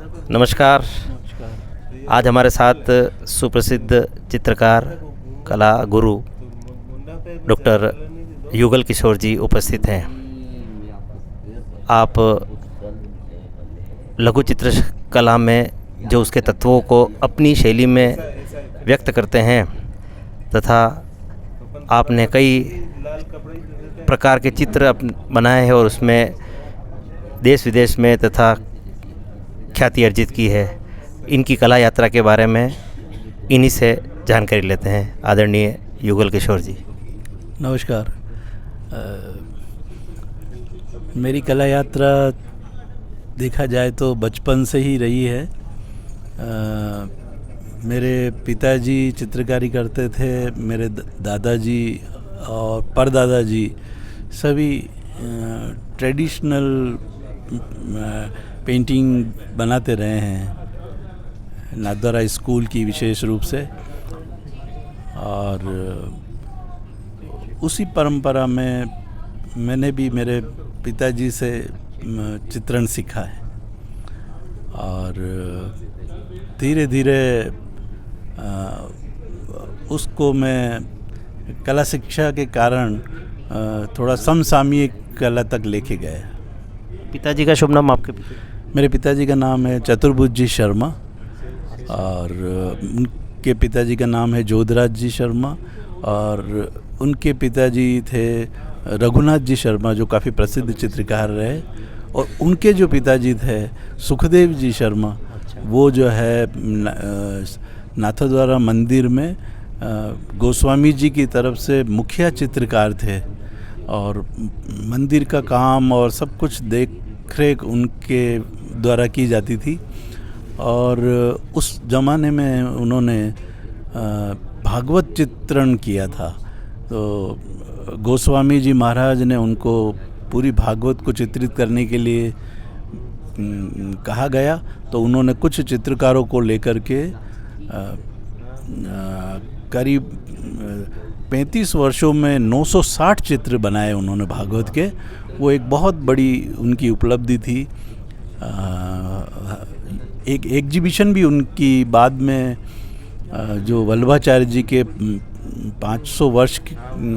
नमस्कार। आज हमारे साथ सुप्रसिद्ध चित्रकार, कला गुरु डॉक्टर युगल किशोर जी उपस्थित हैं। आप लघु चित्र कला में जो उसके तत्वों को अपनी शैली में व्यक्त करते हैं तथा आपने कई प्रकार के चित्र बनाए हैं और उसमें देश विदेश में तथा ख्याति अर्जित की है। इनकी कला यात्रा के बारे में इन्हीं से जानकारी लेते हैं। आदरणीय युगल किशोर जी, नमस्कार। मेरी कला यात्रा देखा जाए तो बचपन से ही रही है। मेरे पिताजी चित्रकारी करते थे, मेरे दादाजी और परदादाजी सभी ट्रेडिशनल पेंटिंग बनाते रहे हैं, नाथद्वारा स्कूल की विशेष रूप से। और उसी परंपरा में मैंने भी मेरे पिताजी से चित्रण सीखा है और धीरे धीरे उसको मैं कला शिक्षा के कारण थोड़ा समसामयिक कला तक लेके गया। पिताजी का शुभ नाम आपके? मेरे पिताजी का नाम है चतुर्भुज जी शर्मा और उनके पिताजी का नाम है जोधराज जी शर्मा और उनके पिताजी थे रघुनाथ जी शर्मा जो काफ़ी प्रसिद्ध चित्रकार रहे। और उनके जो पिताजी थे सुखदेव जी शर्मा, वो जो है नाथद्वारा मंदिर में गोस्वामी जी की तरफ से मुखिया चित्रकार थे और मंदिर का काम और सब कुछ देख रेख उनके द्वारा की जाती थी। और उस ज़माने में उन्होंने भागवत चित्रण किया था। तो गोस्वामी जी महाराज ने उनको पूरी भागवत को चित्रित करने के लिए कहा गया, तो उन्होंने कुछ चित्रकारों को लेकर के करीब 35 वर्षों में 960 चित्र बनाए उन्होंने भागवत के। वो एक बहुत बड़ी उनकी उपलब्धि थी। एक एग्जीबिशन भी उनकी बाद में जो वल्लभाचार्य जी के 500 वर्ष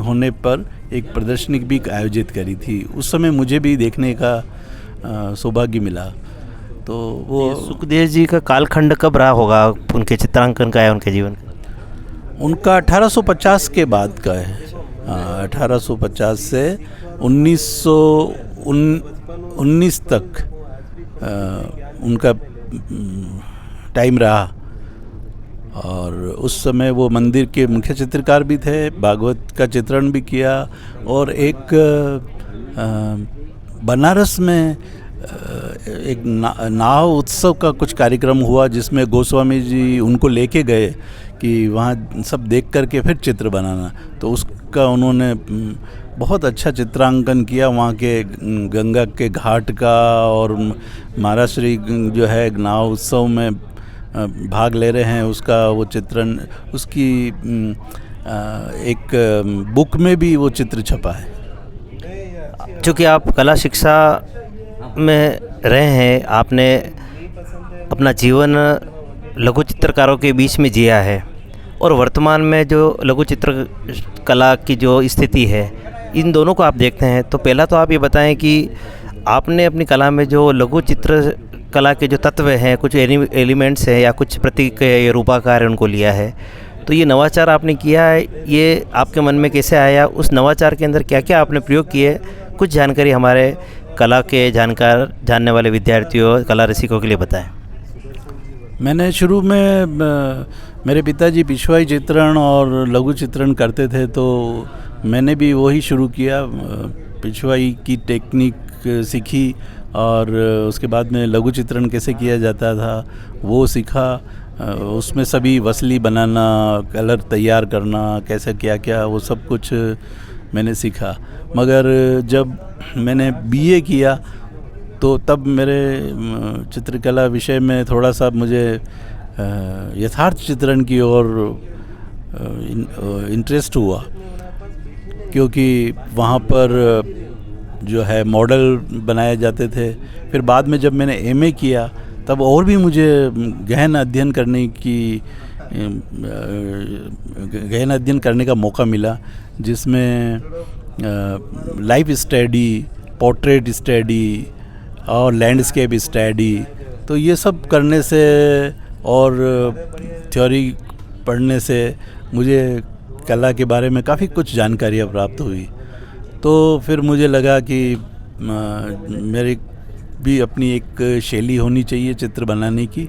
होने पर एक प्रदर्शनी भी आयोजित करी थी। उस समय मुझे भी देखने का सौभाग्य मिला। तो वो सुखदेव जी का कालखंड कब रहा होगा उनके चित्रांकन का या उनके जीवन का? उनका 1850 के बाद का है। 1850 से 1919 तक उनका टाइम रहा। और उस समय वो मंदिर के मुख्य चित्रकार भी थे, भागवत का चित्रण भी किया। और एक बनारस में एक नाव उत्सव का कुछ कार्यक्रम हुआ जिसमें गोस्वामी जी उनको लेके गए कि वहाँ सब देख करके फिर चित्र बनाना। तो उसका उन्होंने बहुत अच्छा चित्रांकन किया वहाँ के गंगा के घाट का। और महाराष्ट्री जो है नाव उत्सव में भाग ले रहे हैं, उसका वो चित्रण, उसकी एक बुक में भी वो चित्र छपा है। चूँकि आप कला शिक्षा में रहे हैं, आपने अपना जीवन लघु चित्रकारों के बीच में जिया है और वर्तमान में जो लघु चित्र कला की जो स्थिति है, इन दोनों को आप देखते हैं। तो पहला तो आप ये बताएं कि आपने अपनी कला में जो लघु चित्र कला के जो तत्व हैं, कुछ एलिमेंट्स हैं या कुछ प्रतीक या रूपाकार है, उनको लिया है। तो ये नवाचार आपने किया है, ये आपके मन में कैसे आया? उस नवाचार के अंदर क्या क्या आपने प्रयोग किए? कुछ जानकारी हमारे कला के जानने वाले विद्यार्थियों, कला रसिकों के लिए बताएं। मैंने शुरू में मेरे पिताजी पिछवाई चित्रण और लघु चित्रण करते थे, तो मैंने भी वही शुरू किया। पिछवाई की टेक्निक सीखी और उसके बाद में लघु चित्रण कैसे किया जाता था वो सीखा। उसमें सभी वसली बनाना, कलर तैयार करना, कैसे क्या क्या, वो सब कुछ मैंने सीखा। मगर जब मैंने बीए किया तो तब मेरे चित्रकला विषय में थोड़ा सा मुझे यथार्थ चित्रण की ओर इंटरेस्ट हुआ, क्योंकि वहाँ पर जो है मॉडल बनाए जाते थे। फिर बाद में जब मैंने एमए किया तब और भी मुझे गहन अध्ययन करने का मौका मिला, जिसमें लाइफ स्टडी, पोर्ट्रेट स्टडी और लैंडस्केप स्टडी, तो ये सब करने से और थ्योरी पढ़ने से मुझे कला के बारे में काफ़ी कुछ जानकारियाँ प्राप्त हुई। तो फिर मुझे लगा कि मेरी भी अपनी एक शैली होनी चाहिए चित्र बनाने की,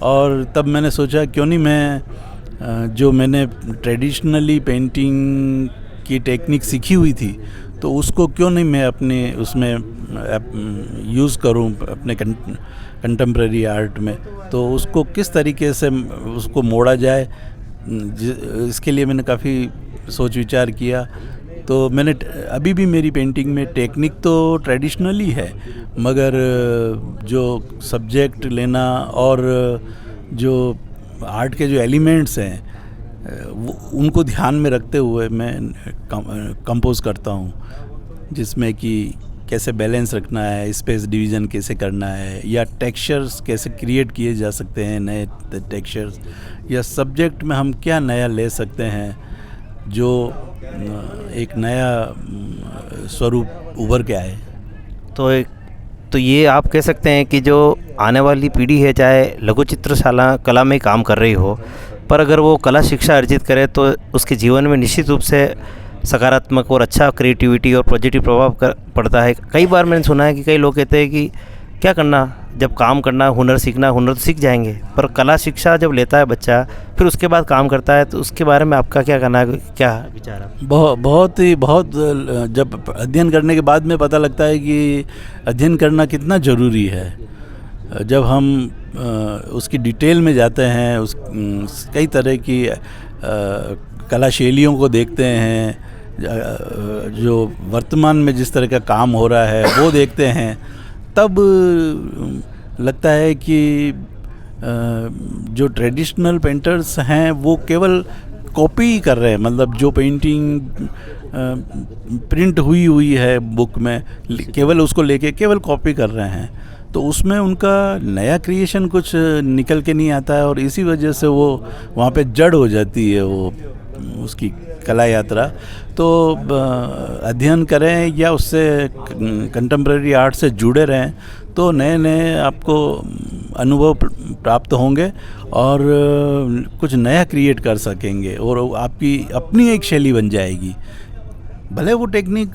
और तब मैंने सोचा क्यों नहीं मैं जो मैंने ट्रेडिशनली पेंटिंग की टेक्निक सीखी हुई थी तो उसको क्यों नहीं मैं अपने उसमें यूज़ करूं अपने कंटेम्प्रेरी आर्ट में। तो उसको किस तरीके से उसको मोड़ा जाए, इसके लिए मैंने काफ़ी सोच विचार किया। तो मैंने अभी भी मेरी पेंटिंग में टेक्निक तो ट्रेडिशनली है, मगर जो सब्जेक्ट लेना और जो आर्ट के जो एलिमेंट्स हैं उनको ध्यान में रखते हुए मैं कंपोज करता हूँ, जिसमें कि कैसे बैलेंस रखना है, स्पेस डिवीज़न कैसे करना है, या टेक्सचर्स कैसे क्रिएट किए जा सकते हैं, नए टेक्सचर्स, या सब्जेक्ट में हम क्या नया ले सकते हैं जो एक नया स्वरूप उभर के आए। तो ये आप कह सकते हैं कि जो आने वाली पीढ़ी है, चाहे लघु चित्रशाला कला में काम कर रही हो, पर अगर वो कला शिक्षा अर्जित करे तो उसके जीवन में निश्चित रूप से सकारात्मक और अच्छा क्रिएटिविटी और पॉजिटिव प्रभाव पड़ता है। कई बार मैंने सुना है कि कई लोग कहते हैं कि क्या करना, जब काम करना, हुनर सीखना, हुनर तो सीख जाएंगे, पर कला शिक्षा जब लेता है बच्चा फिर उसके बाद काम करता है, तो उसके बारे में आपका क्या कहना है, क्या विचार है? बहुत जब अध्ययन करने के बाद में पता लगता है कि अध्ययन करना कितना ज़रूरी है। जब हम उसकी डिटेल में जाते हैं, कई तरह की कला शैलियों को देखते हैं, जो वर्तमान में जिस तरह का काम हो रहा है वो देखते हैं, तब लगता है कि जो ट्रेडिशनल पेंटर्स हैं वो केवल कॉपी ही कर रहे हैं। मतलब जो पेंटिंग प्रिंट हुई है बुक में, केवल उसको लेके केवल कॉपी कर रहे हैं, तो उसमें उनका नया क्रिएशन कुछ निकल के नहीं आता है, और इसी वजह से वो वहाँ पे जड़ हो जाती है वो उसकी कला यात्रा। तो अध्ययन करें या उससे कंटेम्प्रेरी आर्ट से जुड़े रहें तो नए नए आपको अनुभव प्राप्त होंगे और कुछ नया क्रिएट कर सकेंगे, और आपकी अपनी एक शैली बन जाएगी। भले वो टेक्निक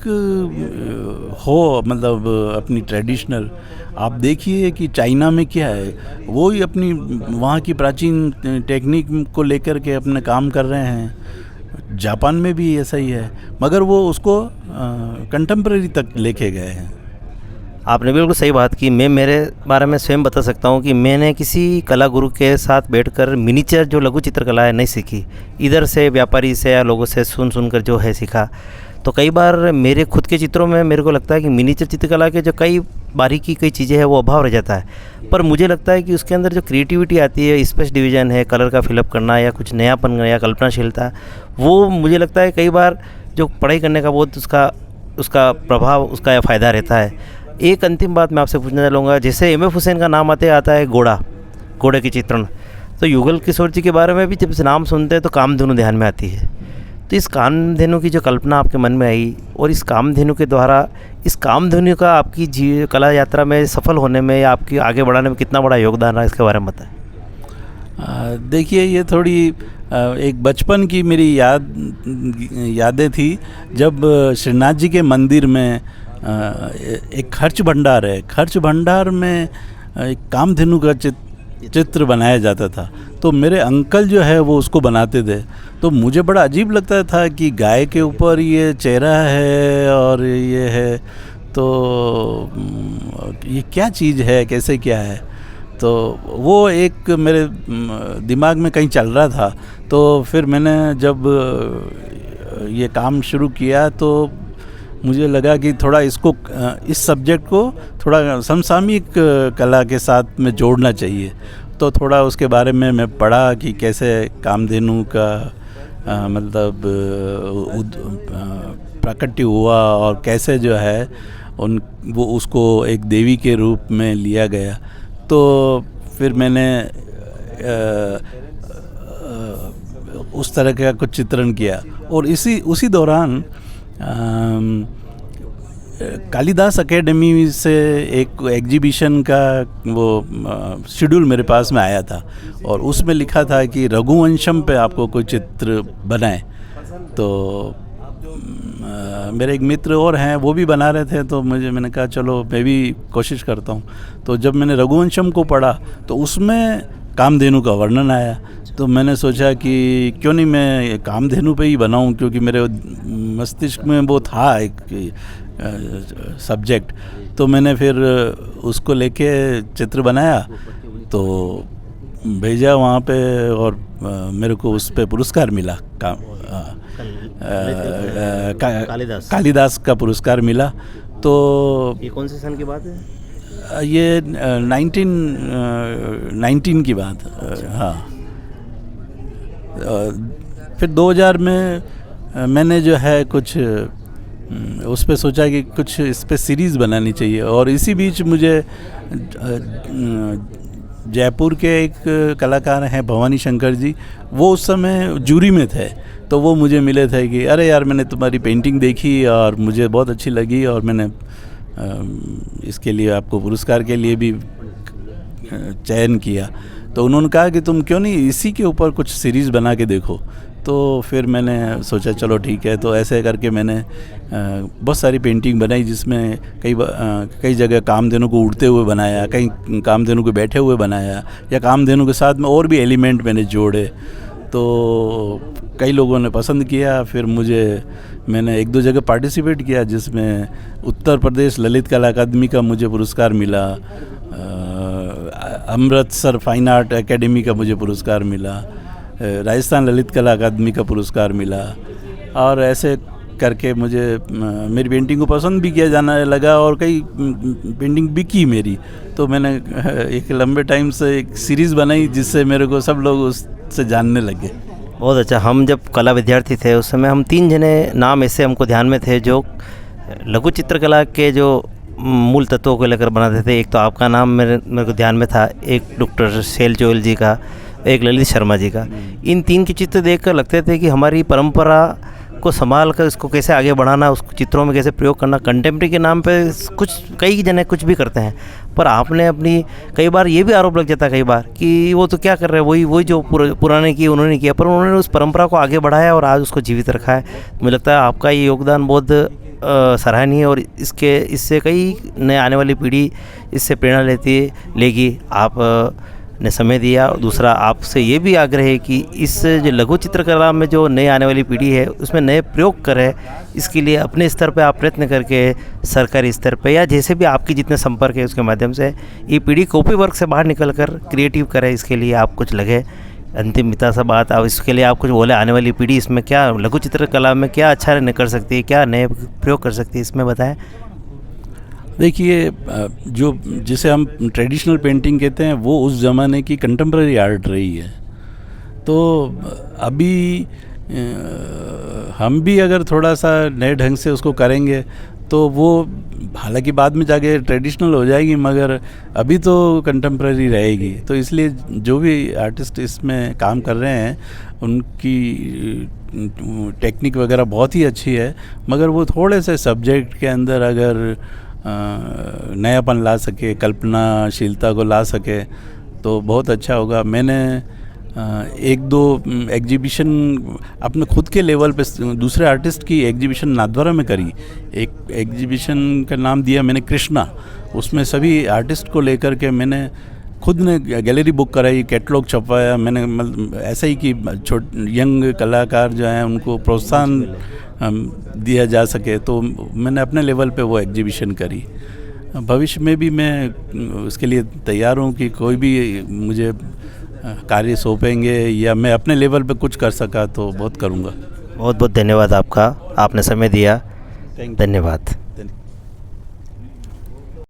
हो, मतलब अपनी ट्रेडिशनल। आप देखिए कि चाइना में क्या है, वो ही अपनी वहाँ की प्राचीन टेक्निक को लेकर के अपने काम कर रहे हैं। जापान में भी ऐसा ही है, मगर वो उसको कंटेम्प्रेरी तक लेके गए हैं। आपने बिल्कुल सही बात की। मैं मेरे बारे में स्वयं बता सकता हूँ कि मैंने किसी कला गुरु के साथ बैठकर मिनीचर जो लघु चित्रकला है नहीं सीखी, इधर से व्यापारी से या लोगों से सुन जो है सीखा। तो कई बार मेरे खुद के चित्रों में मेरे को लगता है कि मिनीचर चित्रकला के जो कई बारीकी कई चीज़ें हैं वो अभाव रह जाता है, पर मुझे लगता है कि उसके अंदर जो क्रिएटिविटी आती है, स्पेस डिवीज़न है, कलर का फिलअप करना या कुछ नयापन या कल्पनाशीलता, वो मुझे लगता है कई बार जो पढ़ाई करने का बहुत उसका प्रभाव, उसका फ़ायदा रहता है। एक अंतिम बात मैं आपसे पूछना चाहूँगा, जैसे एम एफ हुसैन का नाम आता है घोड़े की चित्रण, तो युगल किशोर जी के बारे में भी जब नाम सुनते हैं तो कामधेनु ध्यान में आती है। तो इस कामधेनु की जो कल्पना आपके मन में आई, और इस कामधेनु के द्वारा इस कामधेनु का आपकी कला यात्रा में सफल होने में या आपकी आगे बढ़ाने में कितना बड़ा योगदान रहा, इसके बारे में बताएं। देखिए, ये थोड़ी एक बचपन की मेरी यादें थी, जब श्रीनाथ जी के मंदिर में एक खर्च भंडार है, खर्च भंडार में एक कामधेनु का चित्र बनाया जाता था। तो मेरे अंकल जो है वो उसको बनाते थे, तो मुझे बड़ा अजीब लगता था कि गाय के ऊपर ये चेहरा है और ये है, तो ये क्या चीज़ है, कैसे क्या है। तो वो एक मेरे दिमाग में कहीं चल रहा था। तो फिर मैंने जब ये काम शुरू किया तो मुझे लगा कि थोड़ा इसको, इस सब्जेक्ट को थोड़ा समसामयिक कला के साथ में जोड़ना चाहिए। तो थोड़ा उसके बारे में मैं पढ़ा कि कैसे कामधेनु का मतलब प्राकट्य हुआ और कैसे जो है वो उसको एक देवी के रूप में लिया गया। तो फिर मैंने उस तरह का कुछ चित्रण किया। और उसी दौरान कालिदास एकेडमी से एक एग्जीबिशन का वो शेड्यूल मेरे पास में आया था, और उसमें लिखा था कि रघुवंशम पे आपको कोई चित्र बनाए। तो मेरे एक मित्र और हैं, वो भी बना रहे थे, तो मैंने कहा चलो मैं भी कोशिश करता हूँ। तो जब मैंने रघुवंशम को पढ़ा तो उसमें कामधेनु का वर्णन आया, तो मैंने सोचा कि क्यों नहीं मैं कामधेनु पे ही बनाऊं, क्योंकि मेरे मस्तिष्क में वो था एक सब्जेक्ट। तो मैंने फिर उसको लेके चित्र बनाया, तो भेजा वहाँ पे, और मेरे को उस पे पुरस्कार मिला, कालिदास का पुरस्कार मिला। तो ये कौन से सन की बात है? ये 1919 की बात। हाँ। फिर 2000 में मैंने जो है कुछ उस पे सोचा कि कुछ इस पे सीरीज़ बनानी चाहिए, और इसी बीच मुझे जयपुर के एक कलाकार हैं भवानी शंकर जी, वो उस समय जूरी में थे, तो वो मुझे मिले थे कि अरे यार मैंने तुम्हारी पेंटिंग देखी और मुझे बहुत अच्छी लगी, और मैंने इसके लिए आपको पुरस्कार के लिए भी चयन किया। तो उन्होंने कहा कि तुम क्यों नहीं इसी के ऊपर कुछ सीरीज़ बना के देखो। तो फिर मैंने सोचा चलो ठीक है। तो ऐसे करके मैंने बहुत सारी पेंटिंग बनाई, जिसमें कई जगह कामधेनु को उड़ते हुए बनाया, कहीं कामधेनु को बैठे हुए बनाया, या कामधेनु के साथ में और भी एलिमेंट मैंने जोड़े। तो कई लोगों ने पसंद किया। फिर मैंने 1-2 जगह पार्टिसिपेट किया, जिसमें उत्तर प्रदेश ललित कला अकादमी का मुझे पुरस्कार मिला, अमृतसर फाइन आर्ट एकेडमी का मुझे पुरस्कार मिला, राजस्थान ललित कला अकादमी का पुरस्कार मिला। और ऐसे करके मुझे मेरी पेंटिंग को पसंद भी किया जाने लगा, और कई पेंटिंग बिकी मेरी। तो मैंने एक लंबे टाइम से एक सीरीज़ बनाई, जिससे मेरे को सब लोग उससे जानने लगे। बहुत अच्छा। हम जब कला विद्यार्थी थे उस समय हम 3 जने नाम ऐसे हमको ध्यान में थे जो लघु चित्रकला के जो मूल तत्वों को लेकर बनाते थे। एक तो आपका नाम मेरे को ध्यान में था, एक डॉक्टर शैल जोयल जी का, एक ललित शर्मा जी का। इन 3 के चित्र देखकर लगते थे कि हमारी परंपरा को संभाल कर इसको कैसे आगे बढ़ाना, उसको चित्रों में कैसे प्रयोग करना। कंटेम्प्रेरी के नाम पे कई जने कुछ भी करते हैं, पर आपने अपनी, कई बार ये भी आरोप लग जाता है कई बार कि वो तो क्या कर रहे हैं, वही जो पुराने किए उन्होंने किया, पर उन्होंने उस परंपरा को आगे बढ़ाया और आज उसको जीवित रखा है। मुझे लगता है आपका ये योगदान बहुत सराहनीय है, और इससे कई नए आने वाली पीढ़ी इससे प्रेरणा लेगी। आप ने समय दिया। और दूसरा आपसे ये भी आग्रह है कि इस जो लघु चित्रकला में जो नए आने वाली पीढ़ी है उसमें नए प्रयोग करे, इसके लिए अपने स्तर पे आप प्रयत्न करके सरकारी स्तर पे या जैसे भी आपकी जितने संपर्क है उसके माध्यम से ये पीढ़ी कॉपी वर्क से बाहर निकल कर क्रिएटिव करे, इसके लिए आप कुछ लगे। अंतिमता सा बात, अब इसके लिए आप कुछ बोले, आने वाली पीढ़ी इसमें क्या लघु चित्रकला में क्या अच्छा कर सकती है, क्या नए प्रयोग कर सकती है, इसमें बताएं। देखिए, जिसे हम ट्रेडिशनल पेंटिंग कहते हैं, वो उस ज़माने की कंटेम्प्रेरी आर्ट रही है। तो अभी हम भी अगर थोड़ा सा नए ढंग से उसको करेंगे तो वो हालांकि बाद में जाके ट्रेडिशनल हो जाएगी, मगर अभी तो कंटेम्प्रेरी रहेगी। तो इसलिए जो भी आर्टिस्ट इसमें काम कर रहे हैं उनकी टेक्निक वगैरह बहुत ही अच्छी है, मगर वो थोड़े से सब्जेक्ट के अंदर अगर नयापन ला सके, कल्पनाशीलता को ला सके तो बहुत अच्छा होगा। मैंने 1-2 एग्जीबिशन अपने खुद के लेवल पे दूसरे आर्टिस्ट की एग्जीबिशन नाथद्वारा में करी। एक एग्जीबिशन का नाम दिया मैंने कृष्णा, उसमें सभी आर्टिस्ट को लेकर के मैंने खुद ने गैलरी बुक कराई, कैटलॉग छपवाया। मैंने मतलब ऐसा ही कि यंग कलाकार जो हैं उनको प्रोत्साहन दिया जा सके, तो मैंने अपने लेवल पे वो एग्जीबिशन करी। भविष्य में भी मैं उसके लिए तैयार हूँ कि कोई भी मुझे कार्य सौंपेंगे या मैं अपने लेवल पे कुछ कर सका तो बहुत करूँगा। बहुत बहुत धन्यवाद आपका, आपने समय दिया। धन्यवाद।